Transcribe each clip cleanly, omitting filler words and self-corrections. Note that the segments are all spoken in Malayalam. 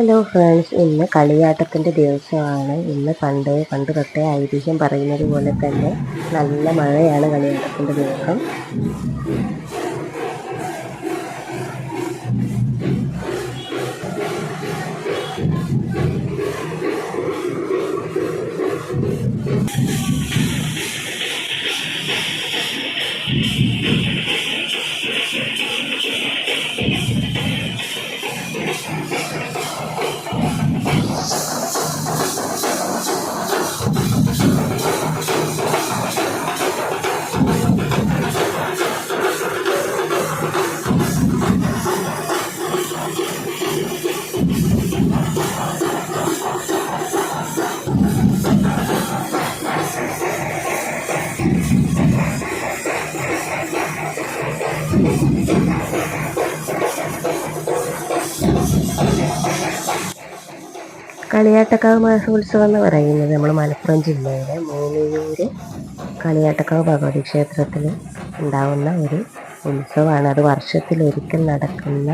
ഹലോ ഫ്രണ്ട്സ്, ഇന്ന് കളിയാട്ടത്തിൻ്റെ ദിവസമാണ്. ഇന്ന് പണ്ട് തൊട്ടേ ഐതിഹ്യം പറയുന്നത് പോലെ തന്നെ നല്ല മഴയാണ് കളിയാട്ടത്തിൻ്റെ ദിവസം. കളിയാട്ടക്കാവ് മഹോത്സവം എന്ന് പറയുന്നത് നമ്മൾ മലപ്പുറം ജില്ലയിലെ മൂന്നിയൂര് കളിയാട്ടക്കാവ് ഭഗവതി ക്ഷേത്രത്തിൽ ഉണ്ടാകുന്ന ഒരു ഉത്സവമാണ്. അത് വർഷത്തിലൊരിക്കൽ നടക്കുന്ന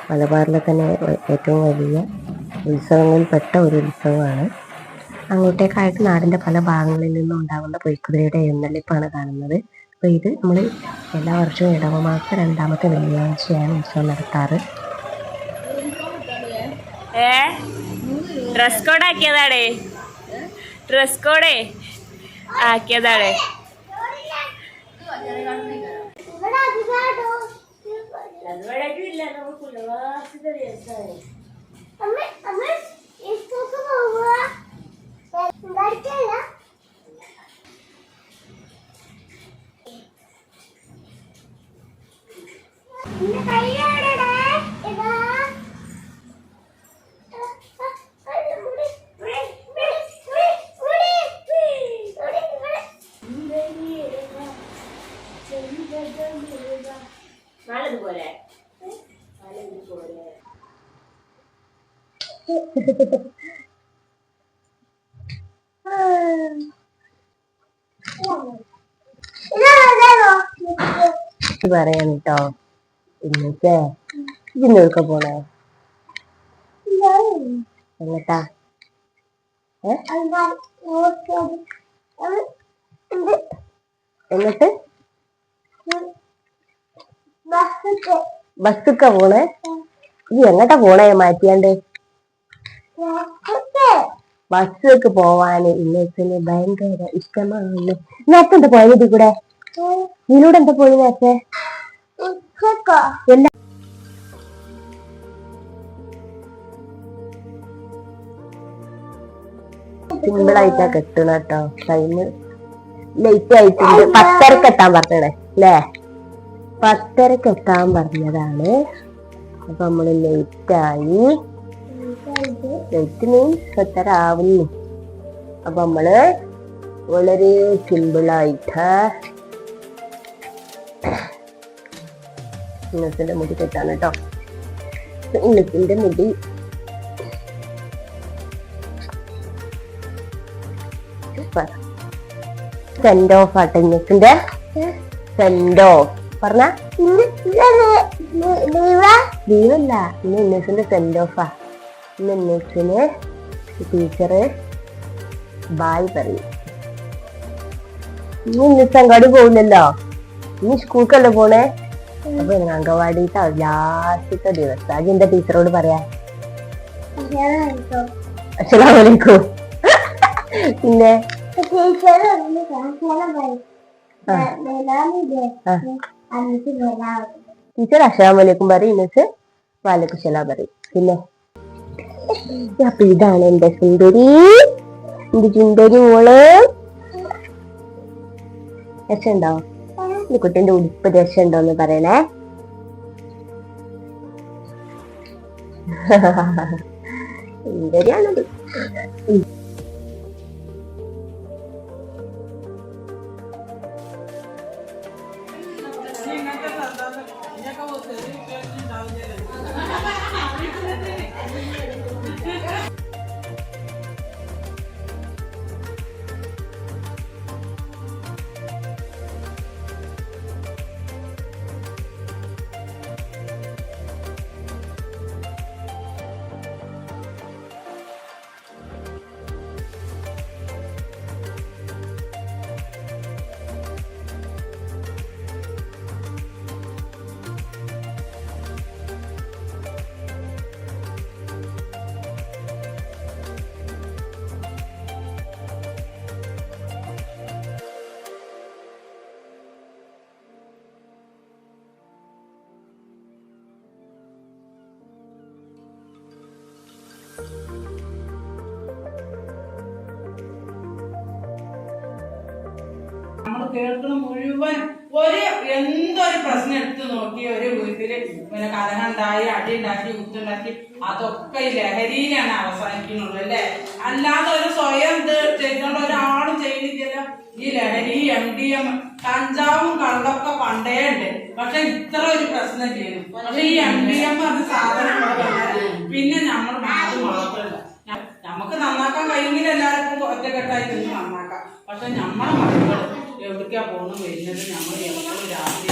മലബാറിലെ തന്നെ ഏറ്റവും വലിയ ഉത്സവങ്ങളിൽപ്പെട്ട ഒരു ഉത്സവമാണ്. അങ്ങോട്ടേക്കായിട്ട് നാടിൻ്റെ പല ഭാഗങ്ങളിൽ നിന്നും ഉണ്ടാകുന്ന പൊയ്ക്കുതിരയുടെ എഴുന്നള്ളിപ്പാണ് കാണുന്നത്. അപ്പോൾ ഇത് നമ്മൾ എല്ലാ വർഷവും ഇടവമാസം 2ാമത്തെ വെള്ളിയാഴ്ചയാണ് ഉത്സവം നടത്താറ്. ഡ്രസ് കോഡ് ആക്കിയതാടേ, ഡ്രസ് കോഡേ ആക്കിയതാടേ. പറയാൻ കേട്ടോ, ഇന്നത്തെ ഇതിനൊക്കെ പോണേ എങ്ങട്ടാ? എന്നിട്ട് ബസ്സൊക്കെ പോണേ? ഇത് എങ്ങട്ടാ പോണേ മാറ്റിയാണ്ട്? ബസ്സൊക്കെ പോവാന് ഇന്നേസിന് ഭയങ്കര ഇഷ്ടമാണ്. നേരത്തെ എന്താ പോയത് ഇതിൽ കൂടെ? ഇതിലൂടെ എന്താ പോയി നേരത്തെ? എല്ലാ സിമ്പിളായിട്ടാ കെട്ടണ കേട്ടോ. ടൈം ലേറ്റ് ആയിട്ടുണ്ട്. 10:30 എത്താൻ പറഞ്ഞേ അല്ലേ? 10:30 എത്താൻ പറഞ്ഞതാണ്. അപ്പൊ നമ്മള് ലേറ്റായി. ലേറ്റ് മീൻസ് 10:30 ആവുന്നു. അപ്പൊ നമ്മള് വളരെ സിമ്പിളായിട്ട് ഇന്നത്തിന്റെ മുടി കെട്ടാണ് കേട്ടോ. ഇന്നത്തിന്റെ മുടി സെൻഡ് ഓഫ് ആട്ടെ. ഇന്നത്തിന്റെ സെൻഡ് ഓഫ് പറഞ്ഞ ലീവല്ല, ഇന്ന് ഇന്നസിന്റെ സെൻഡ് ഓഫാ. ഇന്ന് ഇന്നസിന് ടീച്ചറ് ബായ് പറയും. ഇനി ഇന്നസ് അങ്ങാടി പോകില്ലല്ലോ, ഇനി സ്കൂൾക്കല്ലേ പോണേ. അപ്പൊ അംഗൻവാടിത്തെ ലാസ്റ്റത്തെ ദിവസം അത് എന്താ ടീച്ചറോട് പറയാ? അസ്സലാമു അലൈക്കും. പിന്നെ ടീച്ചർ അസ്സലാമു അലൈക്കും പറയും, ഇന്നസ് വലൈക്കും സലാം പറയും. പിന്നെ അപ്പൊ ഇതാണ് എന്റെ സുന്ദരി, എന്റെ ചുന്ദരി മോള്. രസമുണ്ടോ? ഈ കുട്ടിന്റെ ഉടുപ്പ് രസമുണ്ടോന്ന് പറയണേ. സുന്ദരിയാണത്. കേൾക്കുന്ന മുഴുവൻ എന്തൊരു പ്രശ്നം എടുത്ത് നോക്കി ഒരു വീട്ടില് പിന്നെ കലഹുണ്ടായി അടി ഉണ്ടാക്കി കുത്തുണ്ടാക്കി അതൊക്കെ ഈ ലഹരിയിലാണ് അവസാനിക്കുന്നുള്ളൂ അല്ലേ. അല്ലാതെ ഒരു സ്വയം ഇത് ചെയ്തോണ്ട് ഒരാളും ചെയ്യുന്നില്ല. ഈ ലഹരി MDM കഞ്ചാവും കള്ളൊക്കെ പണ്ടേ ഉണ്ട്, പക്ഷെ ഇത്ര ഒരു പ്രശ്നം ചെയ്യുന്നു. പക്ഷെ ഈ MDM പറഞ്ഞ സാധനം പിന്നെ നമ്മൾ അത് മാത്രമല്ല, നമുക്ക് നന്നാക്കാൻ കഴിയുമെങ്കിൽ എല്ലാവർക്കും ഒറ്റക്കെട്ടായി നിന്ന് നന്നാക്കാം. പക്ഷെ നമ്മളെ മക്കൾ എവിടേക്കാ പോകുന്നത് വരുന്നത്, നമ്മൾ എപ്പോഴും രാത്രി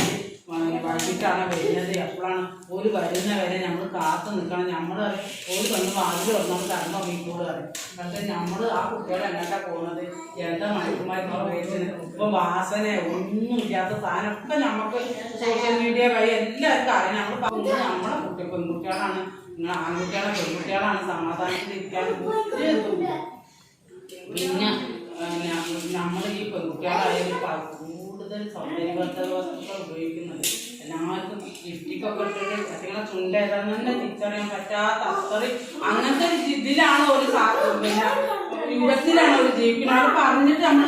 വൈകിട്ടാണ് വരുന്നത്, എപ്പോഴാണ് ഒരു വരുന്നവരെ നമ്മൾ കാത്തു നിൽക്കണം. നമ്മൾ ഒരു വന്ന് വാതിൽ വന്നാൽ കടന്നു വീട്ടിലൂടെ പറയും. പക്ഷെ നമ്മൾ ആ കുട്ടികളെ എങ്ങോട്ടാ പോകുന്നത്, എന്താ മണിക്കുമാർക്ക് ഉപയോഗിച്ചത്, ഇപ്പം വാസന ഒന്നും ഇല്ലാത്ത സാധനമൊക്കെ നമുക്ക് സോഷ്യൽ മീഡിയ വഴി എല്ലാവർക്കും അറിയാം. നമ്മൾ പറഞ്ഞത് നമ്മളെ പെൺകുട്ടികളാണ്, ആൺകുട്ടികളെ പെൺകുട്ടികളാണ് സമാധാനത്തിലിരിക്കാൻ. പിന്നെ നമ്മൾ ഈ പെൺകുട്ടികളായാലും കൂടുതൽ സൗന്ദര്യവർദ്ധക വസ്തുക്കൾ ഉപയോഗിക്കുന്നത് എല്ലാവർക്കും ലിപ്റ്റിക്കൊക്കെ ഇട്ടിട്ട് കുട്ടികളെ ചുണ്ട് ഏതാന്ന് തന്നെ തിരിച്ചറിയാൻ പറ്റാത്ത അത്രയും അങ്ങനത്തെ ഒരു ഇതിലാണ് ഒരു പിന്നെ യുഗത്തിലാണ് ഒരു ജീവിക്കുന്നത്. അത് പറഞ്ഞിട്ട് നമ്മൾ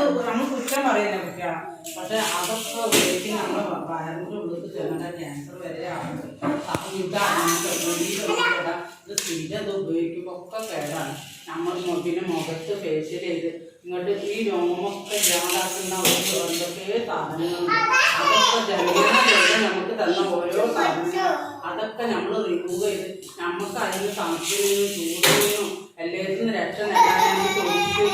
കുറ്റം പറയുന്ന കുട്ടികളാണ്. പക്ഷെ അതൊക്കെ ഉപയോഗിക്കുന്ന നമ്മൾ വയറിൻ്റെ ഉള്ളിൽ ചെന്നിട്ട് ക്യാൻസർ വരെ ആകുന്നത്. അപ്പോൾ ഇത് സ്ഥിരം ഉപയോഗിക്കുമ്പോൾ ഒക്കെ കേടാണ്. നമ്മൾ പിന്നെ മുഖത്ത് ഫേഷ്യൽ ചെയ്ത് ഇങ്ങോട്ട് ഈ രോമമൊക്കെ ഇല്ലാതാക്കുന്ന എന്തൊക്കെ സാധനങ്ങളുണ്ട്. അതൊക്കെ ജനങ്ങൾ നമുക്ക് തന്ന ഓരോ സാധനങ്ങൾ അതൊക്കെ നമ്മൾ റിമൂവ് ചെയ്ത് നമുക്ക് അതിന് തണുപ്പിനും ചൂടിനും എല്ലാത്തിനും രക്ഷ നേടാൻ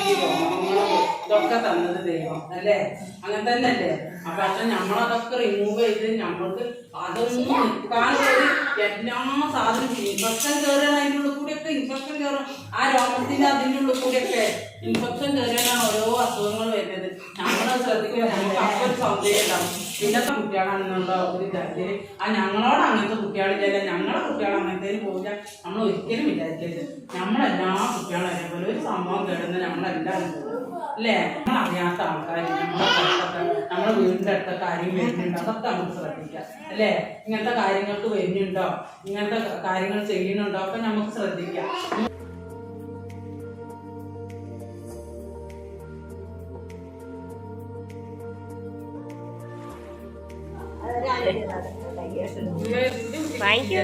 ഈ രോമങ്ങളും ഇതൊക്കെ തന്നത് ദൈവം അല്ലേ. അങ്ങനെ തന്നെ അല്ലേ. പക്ഷെ നമ്മളതൊക്കെ റിമൂവ് ചെയ്ത് നമ്മൾക്ക് അതൊന്നും നിൽക്കാനൊരു എല്ലാ സാധനവും ഇൻഫെക്ഷൻ കയറുകയാണ്. അതിൻ്റെ ഉള്ളിൽ കൂടിയൊക്കെ ഇൻഫെക്ഷൻ കയറും. ആ രോമത്തിൻ്റെ അതിൻ്റെ ഉള്ളിൽ കൂടിയൊക്കെ ഇൻഫെക്ഷൻ കയറിയാണ് ഓരോ അസുഖങ്ങൾ വരുന്നത്. നമ്മളത് ശ്രദ്ധിക്കുക. നമുക്ക് അപ്പോൾ ഒരു സൗന്ദര്യം ഉണ്ടാവും. ഇന്നത്തെ കുട്ടികളാണെന്നുള്ള ഒരു ഇതായിട്ട് ഞങ്ങളോട് അങ്ങനത്തെ കുട്ടികളില്ല, ഞങ്ങളെ കുട്ടികൾ അങ്ങനത്തേന് പോകില്ല നമ്മൾ ഒരിക്കലും വിചാരിക്കരുത്. നമ്മളെല്ലാ കുട്ടികളും അതേപോലെ ഒരു സംഭവം കേടുന്ന നമ്മളെല്ലാവരും അല്ലേ. നമ്മൾ അറിയാത്ത ആൾക്കാർ നമ്മളെ വീടിൻ്റെ അടുത്തൊക്കെ ആരെയും വരുന്നുണ്ടോ അതൊക്കെ നമുക്ക് ശ്രദ്ധിക്കാം അല്ലേ. ഇങ്ങനത്തെ കാര്യങ്ങൾക്ക് വരുന്നുണ്ടോ, ഇങ്ങനത്തെ കാര്യങ്ങൾ ചെയ്യുന്നുണ്ടോ ഒക്കെ നമുക്ക് ശ്രദ്ധിക്കാം. Thank you.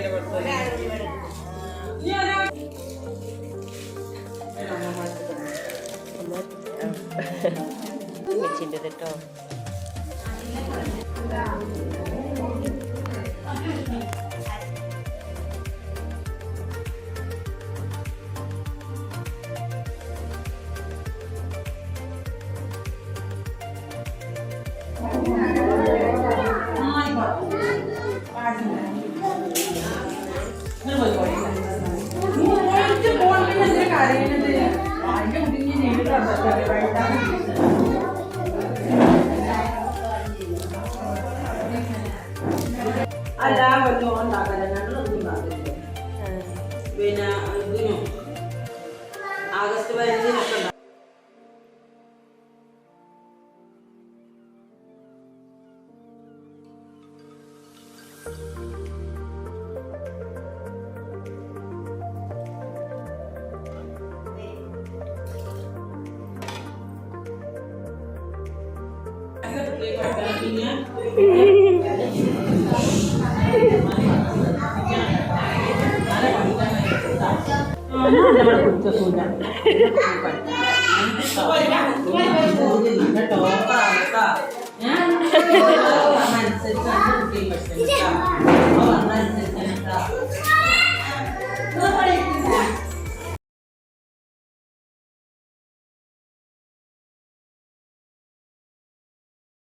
വെച്ചിട്ടുണ്ട് കേട്ടോ. അല്ല കൊല്ലം ഉണ്ടാക്കല ഞങ്ങളൊന്നും ഉണ്ടാക്കില്ല. പിന്നെ ഇതിനും ആഗസ്റ്റ് 15-നൊക്കെ ഉണ്ടാവും. പിന്നെ